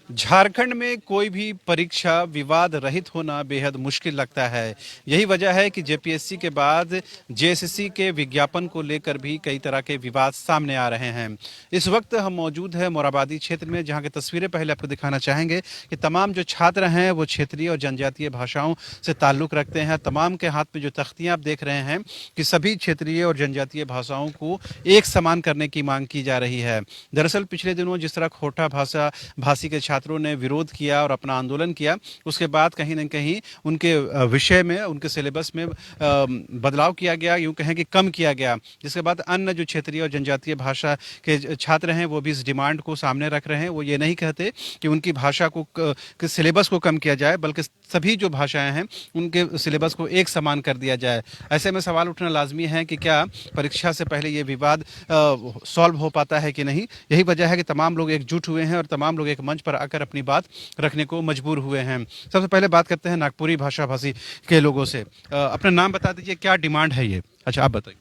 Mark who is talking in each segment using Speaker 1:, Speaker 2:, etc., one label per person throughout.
Speaker 1: झारखंड में कोई भी परीक्षा विवाद रहित होना बेहद मुश्किल लगता है। यही वजह है कि जेपीएससी के बाद जेएसएससी के विज्ञापन को लेकर भी कई तरह के विवाद सामने आ रहे हैं। इस वक्त हम मौजूद हैं मोराबादी क्षेत्र में, जहां की तस्वीरें पहले आपको दिखाना चाहेंगे कि तमाम जो छात्र हैं वो क्षेत्रीय और जनजातीय भाषाओं से ताल्लुक़ रखते हैं। तमाम के हाथ में जो तख्तियाँ आप देख रहे हैं कि सभी क्षेत्रीय और जनजातीय भाषाओं को एक समान करने की मांग की जा रही है। दरअसल पिछले दिनों जिस तरह खोटा भाषी के छात्रों ने विरोध किया और अपना आंदोलन किया, उसके बाद कहीं न कहीं उनके विषय में, उनके सिलेबस में बदलाव किया गया, यूँ कहें कि कम किया गया, जिसके बाद अन्य जो क्षेत्रीय और जनजातीय भाषा के छात्र हैं वो भी इस डिमांड को सामने रख रहे हैं। वो ये नहीं कहते कि उनकी भाषा को के सिलेबस को कम किया जाए, बल्कि सभी जो भाषाएं हैं उनके सिलेबस को एक समान कर दिया जाए। ऐसे में सवाल उठना लाजमी है कि क्या परीक्षा से पहले ये विवाद सॉल्व हो पाता है कि नहीं। यही वजह है कि तमाम लोग एकजुट हुए हैं और तमाम लोग एक मंच पर आकर अपनी बात रखने को मजबूर हुए हैं। सबसे पहले बात करते हैं नागपुरी भाषी के लोगों से। अपना नाम बता दीजिए, क्या डिमांड है ये? अच्छा, आप बताइए।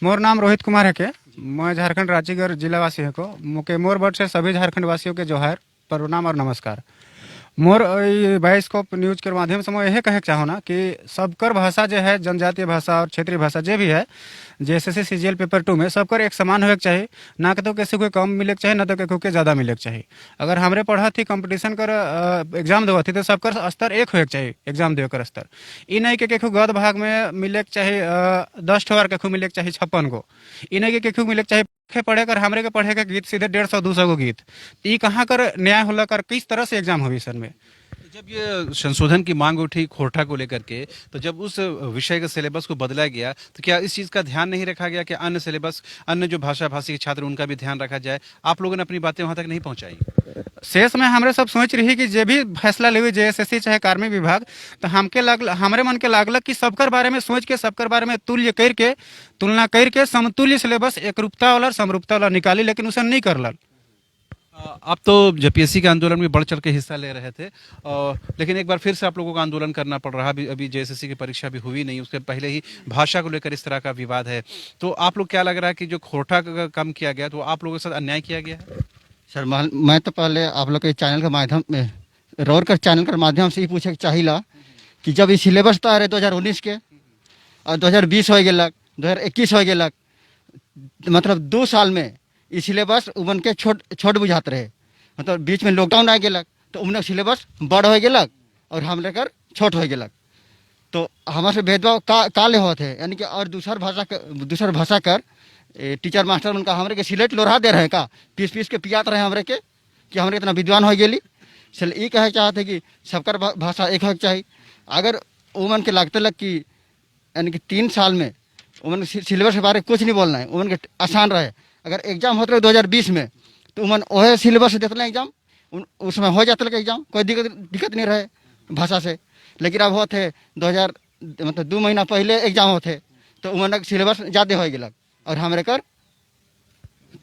Speaker 2: मोर नाम रोहित कुमार है के, मैं झारखंड राज्यगढ़ जिला वासी है को मुके मोर बट से सभी झारखंड वासियों के जोहार, प्रणाम और नमस्कार। मोर बायोस्कोप न्यूज के माध्यम से मैं यह कहे चाहो ना कि सबकर भाषा जो है, जनजातीय भाषा और क्षेत्रीय भाषा जो भी है, जेएसएससी सीजीएल पेपर 2 में सबकर एक समान होके चाहिए। ना कि तो किसी को कम मिले के चाहिए, ना तो किसी को ज़्यादा मिले के चाहिए। अगर हमरे पढ़ा थी कंपटीशन कर एग्जाम देवा थी तो सबकर स्तर एक होके चाहिए, एग्जाम देवे कर स्तर। ई नहीं कि केखु गद भाग में मिले के चाहिए 10 ठो, और केखु मिले के चाहिए 56 गो। ई नहीं कि केखु मिले के चाहिए पढ़े कर हमरे के पढ़े का गीत सीधे 150-200 गो गीत। ई कहाँ कर न्याय होला कर, किस तरह से एग्जाम होगी सर में।
Speaker 1: जब ये संशोधन की मांग उठी खोरठा को लेकर के, तो जब उस विषय के सिलेबस को बदला गया तो क्या इस चीज़ का ध्यान नहीं रखा गया कि अन्य सिलेबस, अन्य जो भाषी के छात्र उनका भी ध्यान रखा जाए? आप लोगों ने अपनी बातें वहां तक नहीं पहुंचाई?
Speaker 2: शेष में हमरे सब सोच रही कि जे भी फैसला लेवे जेएसएससी चाहे कार्मिक विभाग, तो हमरे मन के लागल कि सबकर बारे में सोच के, सबकर बारे में तुलना करके समतुल्य सिलेबस, एकरूपता वाला समरूपता वाला निकाली, लेकिन उसे नहीं करल।
Speaker 1: आप तो जेपीएससी के आंदोलन में बढ़ चढ़ के हिस्सा ले रहे थे, लेकिन एक बार फिर से आप लोगों को आंदोलन करना पड़ रहा। अभी जेएसएससी की परीक्षा भी हुई नहीं, उसके पहले ही भाषा को लेकर इस तरह का विवाद है। तो आप लोग क्या लग रहा है कि जो खोरठा का कम किया गया तो आप लोगों के साथ अन्याय किया गया है?
Speaker 3: सर, मैं तो पहले आप लोग के चैनल के माध्यम में, रोर कर चैनल के माध्यम से ही पूछे चाहिए कि जब ये सिलेबस तो आ रहे 2019 के और 2020 हो गया, 2021 हो गया, मतलब 2 साल में ये सिलेबस उमन के छोट बुझात रहे। मतलब बीच में लॉकडाउन आ गया तो उमन सिलेबस बड़ हो गया और हम लेकर छोट हो गया। तो हमारे भेदभाव का ले होते हैं, यानी कि और दूसर भाषा कर टीचर मास्टर उनका हमरे के सिलेट लोढ़ा दे रहे हैं का, पीस के पियात रहे हमरे के कि हमरे इतना विद्वान हो गेली। चल ये कहे चाहते कि सबकर भाषा एक होना चाहिए। अगर उमन के लगते लग कि यानी कि 3 साल में उमन सिलेबस के बारे में कुछ नहीं बोलना है, उमन के आसान रहे। अगर एग्जाम होते रहे 2020 में तो उमन वह सिलेबस देते एग्जाम, उसमें हो जाते लगे एग्जाम, कोई दिक्कत नहीं रहे भाषा से। लेकिन अब होते 2 महीना पहले एग्जाम होते तो उमन सिलेबस ज़्यादा हो गया और हमारे कर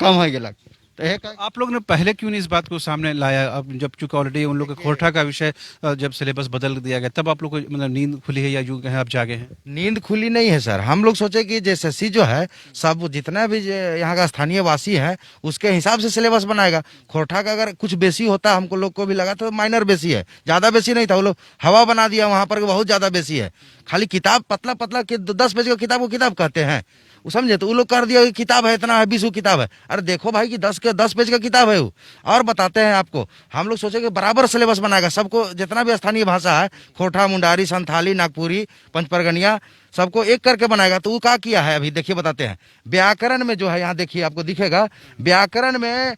Speaker 3: कम हो गया। तो
Speaker 1: आप लोग ने पहले क्यों नहीं इस बात को सामने लाया? अब जब चूंकि ऑलरेडी उन लोग के खोरठा का विषय जब सिलेबस बदल दिया गया, तब आप लोग को मतलब नींद खुली है या यूं कहें आप जागे हैं?
Speaker 4: नींद खुली नहीं है सर। हम लोग सोचे कि जेएसएससी जो है सब जितना भी यहाँ का स्थानीय वासी है उसके हिसाब से सिलेबस बनाएगा। खोरठा का अगर कुछ बेसी होता, हमको लोग को भी लगा तो माइनर बेसी है, ज़्यादा बेसी नहीं था। वो लोग हवा बना दिया वहाँ पर बहुत ज़्यादा बेसी है। खाली किताब पतला 10 पेज का किताब को किताब कहते हैं, वो समझे। तो वो लोग कर दिया कि किताब है इतना है, 20 किताब है। अरे देखो भाई कि 10 पेज का किताब है वो। और बताते हैं आपको, हम लोग सोचे कि बराबर सिलेबस बनाएगा सबको, जितना भी स्थानीय भाषा है, खोरठा, मुंडारी, संथाली, नागपुरी, पंचपरगनिया, सबको एक करके बनाएगा। तो वो क्या किया है अभी देखिए, बताते हैं। व्याकरण में जो है, यहाँ देखिए आपको दिखेगा, व्याकरण में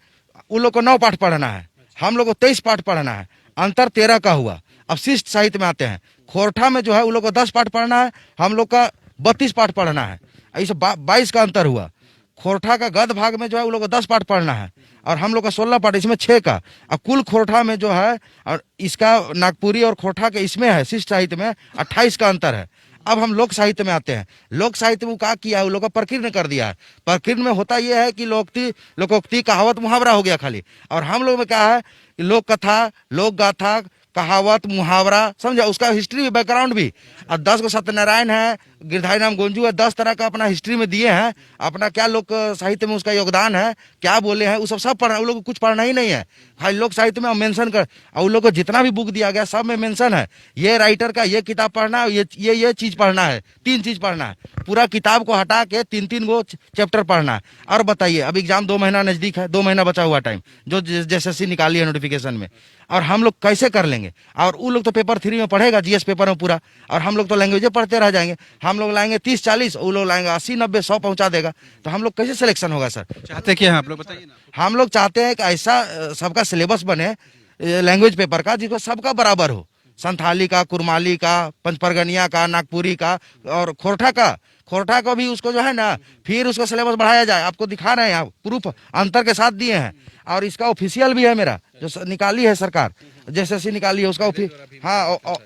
Speaker 4: उन लोग को 9 पाठ पढ़ना है, हम लोग को 23 पाठ पढ़ना है, अंतर 13 का हुआ। अब शिष्ट साहित्य में आते हैं, खोरठा में जो है उन लोग को 10 पाठ पढ़ना है, हम लोग का 32 पाठ पढ़ना है। ऐसे 22 का अंतर हुआ। खोरठा का गद भाग में जो है उन लोग को 10 पाठ पढ़ना है और हम लोग का 16 पाठ, इसमें 6 का। और कुल खोरठा में जो है, और इसका नागपुरी और खोरठा के इसमें है शिष्ट साहित्य में 28 का अंतर है। अब हम लोक साहित्य में आते हैं। लोक साहित्य में क्या किया है, वो लोग का प्रकीर्ण कर दिया है। प्रकीर्ण में होता यह है कि लोकोक्ति, कहावत, मुहावरा हो गया खाली। और हम लोग में क्या है, लोक कथा, लोक गाथा, कहावत, मुहावरा, समझा, उसका हिस्ट्री भी, बैकग्राउंड भी। और 10 को सत्यनारायण है, गिरधारी राम गोंजू है, 10 तरह का अपना हिस्ट्री में दिए हैं, अपना क्या लोक साहित्य में उसका योगदान है, क्या बोले हैं, वो सब पढ़ना, उन लोग को कुछ पढ़ना ही नहीं है भाई। लोक साहित्य में मेंशन कर, और उन लोग को जितना भी बुक दिया गया सब में मेंशन है, ये राइटर का ये किताब पढ़ना है, ये चीज पढ़ना है, 3 चीज पढ़ना है, पूरा किताब को हटा के 3-3 गो चैप्टर पढ़ना है। और बताइए, अब एग्जाम 2 महीना नजदीक है, 2 महीना बचा हुआ टाइम जो JSSC निकाली है नोटिफिकेशन में, और हम लोग कैसे कर लेंगे? और वो लोग तो पेपर 3 में पढ़ेगा, GS पेपर में पूरा, और हम लोग तो लैंग्वेज पढ़ते रह जाएंगे। हम लोग लाएंगे 30-40, वो लोग लाएंगे 80-90-100 पहुंचा देगा, तो हम लोग कैसे सिलेक्शन होगा सर?
Speaker 1: चाहते क्या हैं आप लोग, बताइए ना।
Speaker 4: हम लोग चाहते हैं कि ऐसा सबका सिलेबस बने लैंग्वेज पेपर का, जिसको सबका बराबर हो, संथाली का, कुरमाली का, पंचपरगनिया का, नागपुरी का और खोरठा को भी उसको जो है ना, फिर उसको सिलेबस बढ़ाया जाए। आपको दिखा रहे हैं, आप प्रूफ अंतर के साथ दिए हैं, और इसका ऑफिशियल भी है मेरा, जो निकाली है सरकार, JSSC निकाली है उसका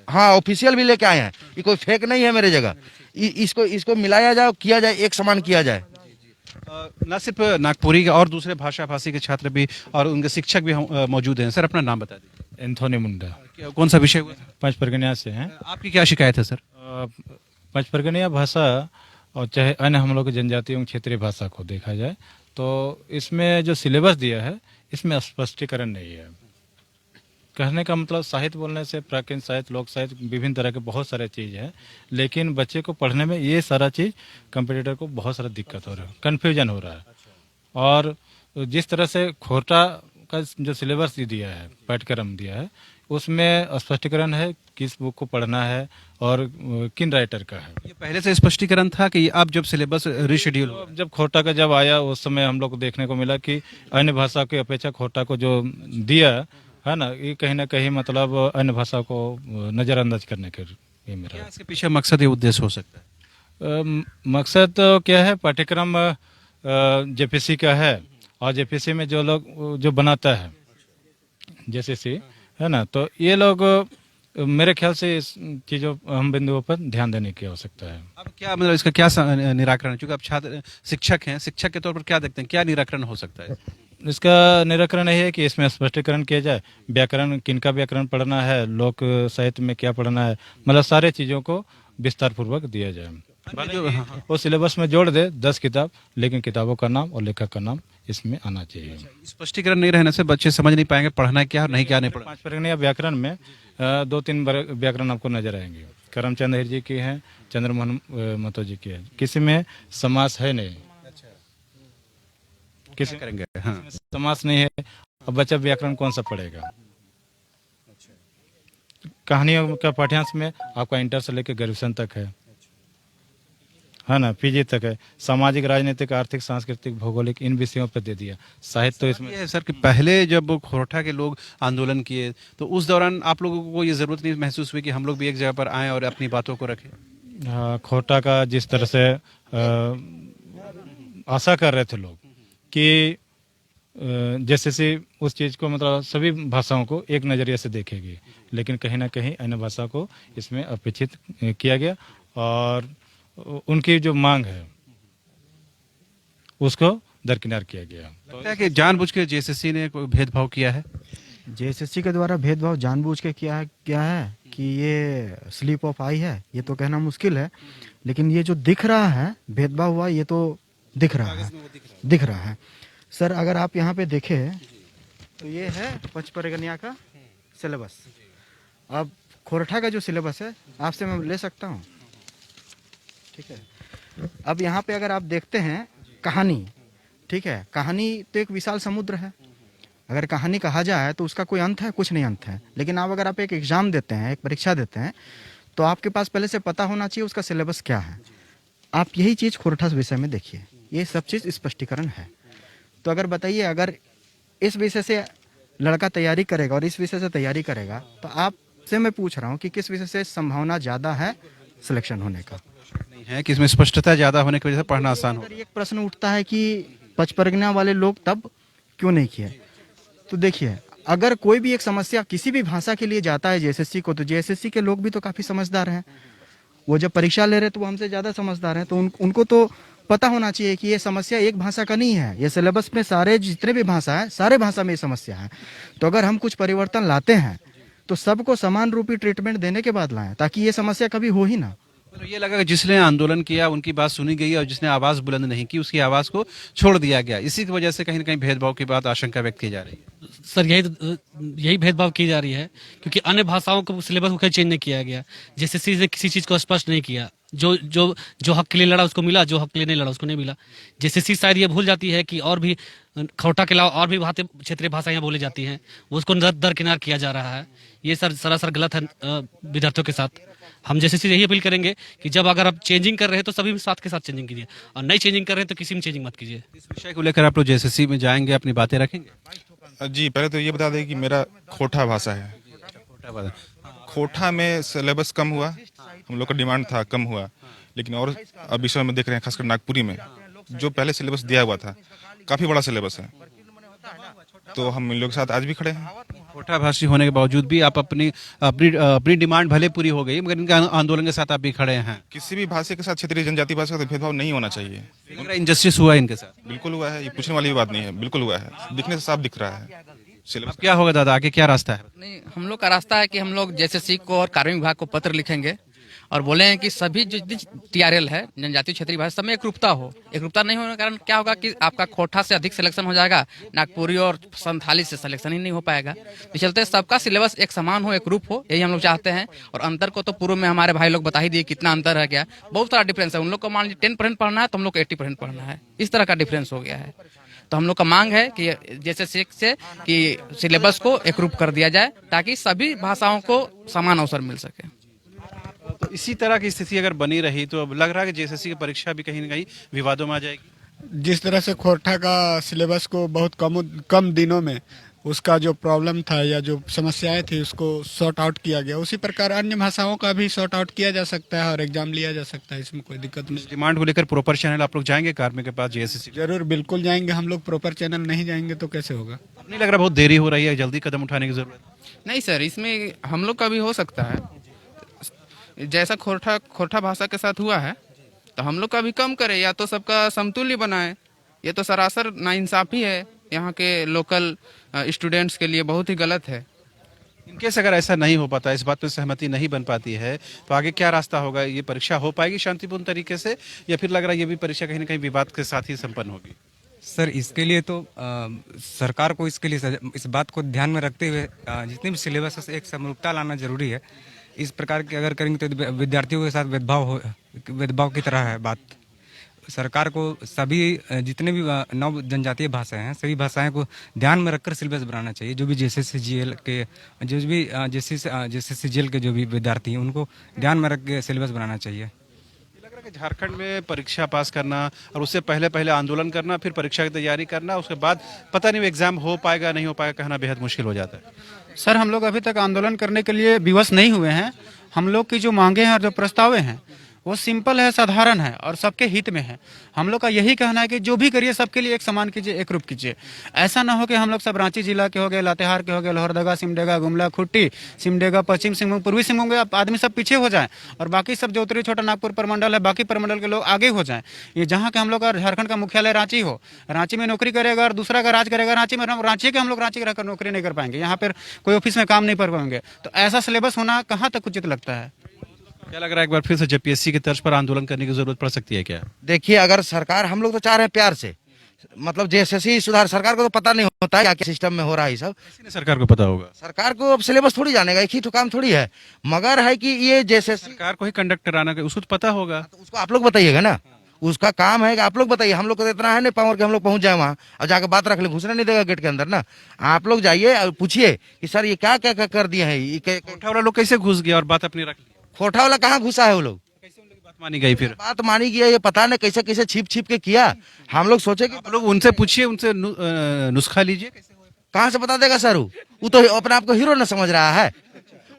Speaker 4: हाँ ऑफिशियल भी लेके आए हैं। ये कोई फेक नहीं है मेरे जगह। इसको मिलाया जाए, किया जाए, एक समान किया जाए।
Speaker 1: न सिर्फ नागपुरी के और दूसरे भाषा भाषी के छात्र भी और उनके शिक्षक भी मौजूद हैं। सर अपना नाम बता दीजिए।
Speaker 5: एंथोनी मुंडा,
Speaker 1: कौन सा विषय हुआ?
Speaker 5: पंचपरगनिया से हैं।
Speaker 1: आपकी क्या शिकायत है सर?
Speaker 5: पंचपरगनिया भाषा और चाहे अन्य हम लोग की जनजातियों की क्षेत्रीय भाषा को देखा जाए तो इसमें जो सिलेबस दिया है इसमें स्पष्टीकरण नहीं है। कहने का मतलब साहित्य बोलने से प्राचीन साहित्य, लोक साहित्य, विभिन्न तरह के बहुत सारे चीज़ है, लेकिन बच्चे को पढ़ने में ये सारा चीज़ कंप्यूटर को बहुत सारा दिक्कत हो रहा है, कन्फ्यूजन हो रहा है। और जिस तरह से खोरठा का जो सिलेबस दिया है, पाठ्यक्रम दिया है, उसमें स्पष्टीकरण है किस बुक को पढ़ना है और किन राइटर का है।
Speaker 1: ये पहले से स्पष्टीकरण था कि अब जब सिलेबस रिशेड्यूल हो?
Speaker 5: जब खोरठा का जब आया उस समय हम लोग को देखने को मिला कि अन्य भाषा की अपेक्षा खोरठा को जो दिया है ना, ये कहीं ना कहीं मतलब अन्य भाषा को नज़रअंदाज करने के ये मेरा।
Speaker 1: क्या इसके पीछे मकसद या उद्देश्य हो सकता है?
Speaker 5: मकसद तो क्या है, पाठ्यक्रम JPSC का है, और JPSC में जो लोग जो बनाता है JSSC है ना, तो ये लोग मेरे ख्याल से इस चीज़ों हम बिंदुओं पर ध्यान देने की आवश्यकता है।
Speaker 1: अब क्या मतलब इसका क्या निराकरण है? क्योंकि आप छात्र शिक्षक हैं, शिक्षक के तौर पर क्या देखते हैं, क्या निराकरण हो सकता है?
Speaker 5: इसका निराकरण यही है कि इसमें स्पष्टीकरण किया जाए, व्याकरण किनका व्याकरण पढ़ना है, लोक साहित्य में क्या पढ़ना है, मतलब सारे चीज़ों को विस्तार पूर्वक दिया जाए। वो सिलेबस में जोड़ दे 10 किताब, लेकिन किताबों का नाम और लेखक का नाम इसमें आना चाहिए।
Speaker 1: स्पष्टीकरण नहीं रहने से बच्चे समझ नहीं पाएंगे पढ़ना क्या और नहीं क्या नहीं पढ़ना।
Speaker 5: पंचपरगनिया व्याकरण में 2-3 व्याकरण आपको नजर आएंगे। करमचंद हर जी की हैं, चंद्रमोहन महतो जी की है, किसी में समास है नहीं, किसी
Speaker 1: करेंगे हाँ।
Speaker 5: समास नहीं है, अब बच्चा व्याकरण कौन सा पढ़ेगा? कहानियों का पाठ्यांश में आपका इंटर से लेकर ग्रेजुएशन तक है ना, PG तक है। सामाजिक, राजनीतिक, आर्थिक, सांस्कृतिक, भौगोलिक, इन विषयों पर दे दिया। साहित्य तो इसमें
Speaker 1: ये है सर कि पहले जब खोरठा के लोग आंदोलन किए तो उस दौरान आप लोगों को ये जरूरत नहीं महसूस हुई कि हम लोग भी एक जगह पर आएं और अपनी बातों को रखें?
Speaker 5: खोरठा का जिस तरह से आशा कर रहे थे लोग कि JSSC उस चीज़ को मतलब सभी भाषाओं को एक नज़रिए से देखेगी, लेकिन कहीं ना कहीं अन्य भाषा को इसमें अपेक्षित किया गया, और उनकी जो मांग है उसको दरकिनार किया गया।
Speaker 1: लगता है कि जानबूझ के JSSC ने कोई भेदभाव किया है?
Speaker 6: JSSC के द्वारा भेदभाव जानबूझ के किया है क्या है कि ये स्लिप ऑफ आई है, ये तो कहना मुश्किल है, लेकिन ये जो दिख रहा है भेदभाव हुआ, ये तो दिख रहा है सर। अगर आप यहाँ पे देखें तो ये है पंचपरगनिया का सिलेबस। अब खोरठा का जो सिलेबस है आपसे मैं ले सकता हूँ, ठीक है। अब यहाँ पे अगर आप देखते हैं कहानी, ठीक है, कहानी तो एक विशाल समुद्र है। अगर कहानी कहा जाए तो उसका कोई अंत है? कुछ नहीं अंत है। लेकिन अगर आप एक एग्जाम देते हैं, एक परीक्षा देते हैं, तो आपके पास पहले से पता होना चाहिए उसका सिलेबस क्या है। आप यही चीज़ खोरठा विषय में देखिए, ये सब चीज़ स्पष्टीकरण है। तो अगर बताइए, अगर इस विषय से लड़का तैयारी करेगा और इस विषय से तैयारी करेगा, तो आपसे मैं पूछ रहा हूँ कि किस विषय से संभावना ज़्यादा है सिलेक्शन होने का?
Speaker 1: नहीं है कि इसमें स्पष्टता ज़्यादा होने की वजह से पढ़ना आसान हो।
Speaker 6: एक प्रश्न उठता है कि पंचपरगना वाले लोग तब क्यों नहीं किए? तो देखिए, अगर कोई भी एक समस्या किसी भी भाषा के लिए जाता है JSSC को, तो JSSC के लोग भी तो काफ़ी समझदार हैं। वो जब परीक्षा ले रहे तो वो हमसे ज़्यादा समझदार हैं, तो उनको तो पता होना चाहिए कि ये समस्या एक भाषा का नहीं है, ये सिलेबस में सारे जितने भी भाषा है, सारे भाषा में ये समस्या है। तो अगर हम कुछ परिवर्तन लाते हैं तो सबको समान रूपी ट्रीटमेंट देने के बाद लाएं, ताकि ये समस्या कभी हो ही ना।
Speaker 1: तो ये लगा कि जिसने आंदोलन किया उनकी बात सुनी गई और जिसने आवाज बुलंद नहीं की उसकी आवाज को छोड़ दिया गया। इसी की वजह से कहीं ना कहीं भेदभाव की बात आशंका व्यक्त की जा रही है।
Speaker 7: सर यही भेदभाव की जा रही है क्योंकि अन्य भाषाओं को सिलेबस को कहीं चेंज नहीं किया गया। जेएसएससी ने किसी चीज़ को स्पष्ट नहीं किया। जो हक के लिए लड़ा उसको मिला, जो हक के लिए नहीं लड़ा उसको नहीं मिला। जेएसएससी शायद ये भूल जाती है कि और भी खौटा के अलावा और भी क्षेत्रीय भाषाएं बोली जाती हैं, वो उसको दरकिनार किया जा रहा है। ये सर सरासर गलत है विद्यार्थियों के साथ। हम जेएसएससी से यही अपील करेंगे कि जब अगर आप चेंजिंग कर रहे हैं तो सभी साथ के साथ चेंजिंग कीजिए, और नई चेंजिंग कर रहे हैं तो किसी में चेंजिंग मत कीजिए।
Speaker 1: इस विषय को लेकर आप लोग जेएसएससी में जाएंगे, अपनी बातें रखेंगे?
Speaker 8: जी, पहले तो ये बता दें कि मेरा खोटा भाषा है। खोटा में सिलेबस कम हुआ, हम लोग का डिमांड था कम हुआ, लेकिन और अब इस समय में देख रहे हैं खासकर नागपुरी में जो पहले सिलेबस दिया हुआ था काफ़ी बड़ा सिलेबस है, तो हम इन लोगों के साथ आज भी खड़े हैं।
Speaker 1: खोटा भाषी होने के बावजूद भी आप अपनी डिमांड भले पूरी हो गई मगर इनके आंदोलन के साथ आप भी खड़े हैं।
Speaker 8: किसी भी भाषा के साथ क्षेत्रीय जनजाति भाषा का भेदभाव नहीं होना चाहिए।
Speaker 1: इनजस्टिस हुआ है इनके साथ?
Speaker 8: बिल्कुल हुआ है, ये पूछने वाली बात नहीं है, बिल्कुल हुआ है, दिखने से साफ दिख रहा है सिलेबस।
Speaker 1: अब क्या होगा दादा, आगे क्या रास्ता है?
Speaker 9: नहीं, हम लोग का रास्ता है कि हम लोग जेएसएससी को और कार्मिक विभाग को पत्र लिखेंगे और बोले हैं कि सभी जो टीआरएल है जनजातीय क्षेत्रीय भाषा सब में एकरूपता हो। एकरूपता नहीं होने के कारण क्या होगा कि आपका खोटा से अधिक सिलेक्शन हो जाएगा, नागपुरी और संथाली से सिलेक्शन ही नहीं हो पाएगा। तो चलते सबका सिलेबस एक समान हो, एक रूप हो, यही हम लोग चाहते हैं। और अंतर को तो पूर्व में हमारे भाई लोग बता ही दिए कितना अंतर है, क्या बहुत सारा डिफरेंस है। उन लोग को मान लीजिए 10% पढ़ना है तो हम लोग को 80% पढ़ना है, इस तरह का डिफरेंस हो गया है। तो हम लोग का मांग है कि जैसे से कि सिलेबस को एकरूप कर दिया जाए ताकि सभी भाषाओं को समान अवसर मिल सके।
Speaker 1: तो इसी तरह की स्थिति अगर बनी रही तो अब लग रहा है कि जेएसएससी की परीक्षा भी कहीं ना कहीं विवादों में आ जाएगी।
Speaker 2: जिस तरह से खोरठा का सिलेबस को बहुत कम दिनों में उसका जो प्रॉब्लम था या जो समस्याएं थी उसको सॉर्ट आउट किया गया, उसी प्रकार अन्य भाषाओं का भी सॉर्ट आउट किया जा सकता है और एग्जाम लिया जा सकता है, इसमें कोई दिक्कत नहीं।
Speaker 1: डिमांड को लेकर प्रॉपर चैनल आप लोग जाएंगे कार्मिक के पास जेएसएससी?
Speaker 2: जरूर, बिल्कुल जाएंगे हम लोग। प्रॉपर चैनल नहीं जाएंगे तो कैसे होगा?
Speaker 1: नहीं लग रहा बहुत देरी हो रही है, जल्दी कदम उठाने की जरूरत है?
Speaker 10: नहीं सर, इसमें हम लोग का भी हो सकता है। जैसा खोरठा भाषा के साथ हुआ है तो हम लोग का भी कम करें या तो सबका समतुल्य बनाए। ये तो सरासर नाइंसाफी है, यहाँ के लोकल स्टूडेंट्स के लिए बहुत ही गलत है।
Speaker 1: इनकेस अगर ऐसा नहीं हो पाता, इस बात पर सहमति नहीं बन पाती है तो आगे क्या रास्ता होगा? ये परीक्षा हो पाएगी शांतिपूर्ण तरीके से या फिर लग रहा है ये भी परीक्षा कहीं ना कहीं विवाद के साथ ही संपन्न होगी?
Speaker 11: सर इसके लिए तो सरकार को इसके लिए इस बात को ध्यान में रखते हुए जितने भी सिलेबस है एक समरूपता लाना जरूरी है। इस प्रकार के अगर करेंगे तो विद्यार्थियों के साथ भेदभाव की तरह है बात। सरकार को सभी जितने भी नव जनजातीय भाषाएं हैं सभी भाषाएं को ध्यान में रखकर सिलेबस बनाना चाहिए। जो भी जेएसएससी जीएल के जो भी विद्यार्थी हैं उनको ध्यान में रख के सिलेबस बनाना चाहिए।
Speaker 1: लग रहा है कि झारखंड में परीक्षा पास करना और उससे पहले आंदोलन करना, फिर परीक्षा की तैयारी करना, उसके बाद पता नहीं एग्जाम हो पाएगा नहीं हो पाएगा कहना बेहद मुश्किल हो जाता है।
Speaker 2: सर हम लोग अभी तक आंदोलन करने के लिए विवश नहीं हुए हैं। हम लोग की जो मांगे हैं और जो प्रस्तावें हैं वो सिंपल है, साधारण है और सबके हित में है। हम लोग का यही कहना है कि जो भी करिए सबके लिए एक समान कीजिए, एक रूप कीजिए। ऐसा ना हो कि हम लोग सब रांची जिला के हो गए, लातेहार के हो गए, लोहरदगा, सिमडेगा, गुमला, खुट्टी, सिमडेगा, पश्चिम सिंहभूम, पूर्वी सिंहभूम के आदमी सब पीछे हो जाएं और बाकी सब जो उत्तरी छोटा नागपुर प्रमंडल है बाकी प्रमंडल के लोग आगे हो जाएं। ये जहाँ के हम लोग का झारखंड का मुख्यालय रांची हो, रांची में नौकरी करेगा और दूसरा का राज करेगा रांची में, रांची के हम लोग रांची रहकर नौकरी नहीं कर पाएंगे, यहाँ पर कोई ऑफिस में काम नहीं कर पाएंगे। तो ऐसा सिलेबस होना कहाँ तक उचित लगता है?
Speaker 1: क्या लग रहा है एक बार फिर से जेपीएससी की तर्ज पर आंदोलन करने की जरूरत पड़ सकती है क्या?
Speaker 4: देखिए, अगर सरकार, हम लोग तो चाह रहे हैं प्यार से, मतलब जेएसएससी सुधार, सरकार को तो पता नहीं होता है क्या सिस्टम में हो रहा है सब।
Speaker 1: सरकार को पता होगा?
Speaker 4: सरकार को अब सिलेबस थोड़ी जानेगा, एक ही तो काम थोड़ी है, मगर है कि ये जेएसएससी
Speaker 1: सरकार को ही कंडक्ट कराना, उसको तो पता होगा।
Speaker 4: तो उसको आप लोग बताइएगा ना, उसका काम है कि आप लोग बताइए। हम लोग को तो इतना है नहीं पावर कि हम लोग पहुंच जाए वहाँ और जाकर बात रख ले, घुसने नहीं देगा गेट के अंदर ना। आप लोग जाइए और पूछिए कि सर ये क्या क्या कर दिए हैं,
Speaker 1: खोटा वाला लोग कैसे घुस गया और बात अपनी रख ली?
Speaker 4: खोटा वाला कहाँ घुसा है? वो लोग
Speaker 1: बात मानी गई, फिर
Speaker 4: बात मानी गई, ये पता नहीं कैसे कैसे छिप छिप के किया। हम लोग सोचे कि
Speaker 1: आप लोग उनसे पूछिए, उनसे नुस्खा लीजिए।
Speaker 4: कहाँ से बता देगा सर? वो तो अपने आप को हीरो न समझ रहा है,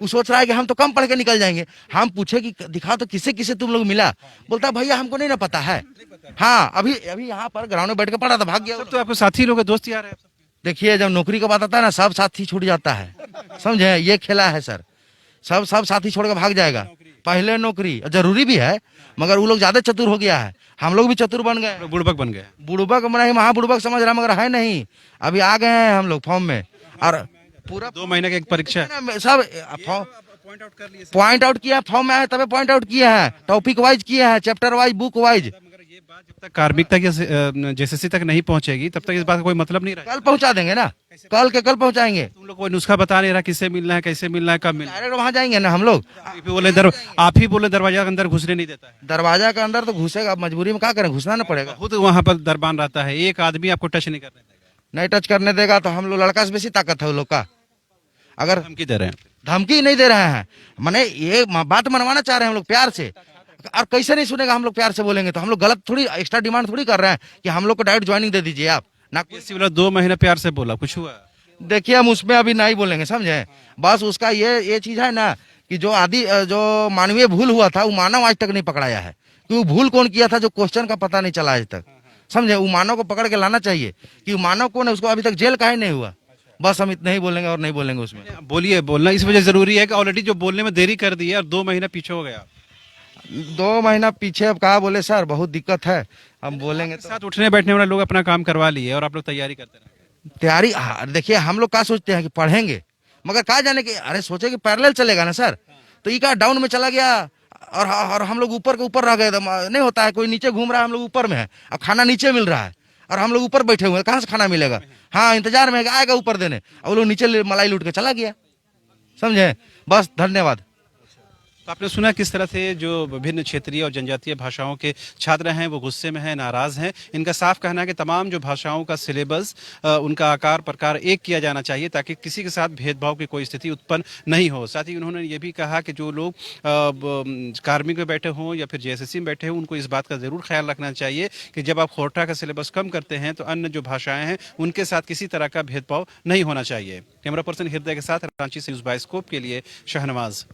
Speaker 4: वो सोच रहा है कि हम तो कम पढ़ के निकल जाएंगे। हम पूछे कि दिखाओ तो किसे किसे तुम लोग मिला, बोलता भैया हमको नहीं ना पता है। हाँ, अभी यहाँ पर ग्राउंड में बैठ के पढ़ा था, भाग गया।
Speaker 1: सब तो आपके साथी लोग, दोस्त यार है।
Speaker 4: देखिए, जब नौकरी का बात आता है ना, सब साथी छूट जाता है, समझे? ये खेला है सर, सब साथी छोड़ के भाग जाएगा। पहले नौकरी जरूरी भी है मगर वो लोग ज्यादा चतुर हो गया है, हम लोग भी चतुर बन गए,
Speaker 1: बुड़बक बन गए।
Speaker 4: बुड़बक नहीं, महाबुड़बक समझ रहा मगर है नहीं। अभी आ गए हैं हम लोग फॉर्म में और पूरा
Speaker 1: 2 महीने की एक परीक्षा
Speaker 4: सब पॉइंट आउट किया, फॉर्म में आए तभी पॉइंट आउट किए हैं, टॉपिक वाइज किए हैं, चैप्टर वाइज, बुक वाइज।
Speaker 1: ये बात जब तक कार्मिक तक या जेसीसी तक नहीं पहुंचेगी तब तक इस बात का कोई मतलब नहीं रहेगा।
Speaker 4: कल पहुंचा देंगे ना, कल के कल पहुंचाएंगे।
Speaker 1: तुम लोग कोई नुस्खा बता नहीं रहा किससे मिलना है, कैसे मिलना है, कब मिलना है।
Speaker 4: डायरेक्ट वहां जाएंगे ना हम लोग।
Speaker 1: आप ही बोले दरवाजा के अंदर घुसने नहीं देता है।
Speaker 4: दरवाजा के अंदर तो घुसेगा, मजबूरी में क्या करें, घुसना ना पड़ेगा।
Speaker 1: खुद वहां पर दरबान रहता है, एक आदमी आपको टच नहीं करने देगा।
Speaker 4: नहीं टच करने देगा तो हम लोग, लड़का से बेसी ताकत है वो लोग का। अगर
Speaker 1: धमकी दे रहे हैं,
Speaker 4: धमकी नहीं दे रहे हैं, माने ये बात मनवाना चाह रहे हैं हम लोग प्यार से। और कैसे नहीं सुनेगा, हम लोग प्यार से बोलेंगे तो हम लोग गलत थोड़ी एक्स्ट्रा डिमांड थोड़ी कर रहे हैं कि हम लोग को डायरेक्ट ज्वाइनिंग दे दीजिए आप ना।
Speaker 1: बोला 2 महीना प्यार से बोला, कुछ हुआ?
Speaker 4: देखिए हम उसमें अभी नहीं बोलेंगे, समझे। बस उसका ये चीज है ना कि जो मानवीय भूल हुआ था वो मानव आज तक नहीं पकड़ाया है कि वो भूल कौन किया था, जो क्वेश्चन का पता नहीं चला आज तक, समझे। वो मानव को पकड़ के लाना चाहिए कि वो मानव कौन है, उसको अभी तक जेल काहे नहीं हुआ। बस हम इतना ही बोलेंगे और नहीं बोलेंगे उसमें।
Speaker 1: बोलिए, बोलना इस वजह जरूरी है कि ऑलरेडी जो बोलने में देरी कर दी है और 2 महीना पीछे हो गया।
Speaker 4: 2 महीना पीछे, अब कहा बोले सर, बहुत दिक्कत है, हम बोलेंगे तो।
Speaker 1: साथ उठने बैठने वाले लोग अपना काम करवा लिए और आप लोग तैयारी करते रहे।
Speaker 4: तैयारी, देखिए हम लोग क्या सोचते हैं कि पढ़ेंगे, मगर कहा जाने की, अरे सोचे कि पैरेलल चलेगा ना सर, तो ये क्या डाउन में चला गया और हम लोग ऊपर के ऊपर रह गए। नहीं होता है, कोई नीचे घूम रहा है, हम लोग ऊपर में है, अब खाना नीचे मिल रहा है और हम लोग ऊपर बैठे हुए हैं, कहाँ से खाना मिलेगा। हाँ, इंतजार में आएगा ऊपर देने, और वो लोग नीचे मलाई लूट के चला गया, समझे। बस धन्यवाद।
Speaker 1: तो आपने सुना किस तरह से जो विभिन्न क्षेत्रीय और जनजातीय भाषाओं के छात्र हैं वो गुस्से में हैं, नाराज हैं। इनका साफ कहना है कि तमाम जो भाषाओं का सिलेबस, उनका आकार प्रकार एक किया जाना चाहिए ताकि किसी के साथ भेदभाव की कोई स्थिति उत्पन्न नहीं हो। साथ ही उन्होंने ये भी कहा कि जो लोग कार्मिक में बैठे हों या फिर जेएसएससी में बैठे हों, उनको इस बात का जरूर ख्याल रखना चाहिए कि जब आप खोरठा का सिलेबस कम करते हैं तो अन्य जो भाषाएं हैं उनके साथ किसी तरह का भेदभाव नहीं होना चाहिए। कैमरा पर्सन हृदय के साथ रांची से न्यूज़ बाइस्कोप के लिए शहनवाज।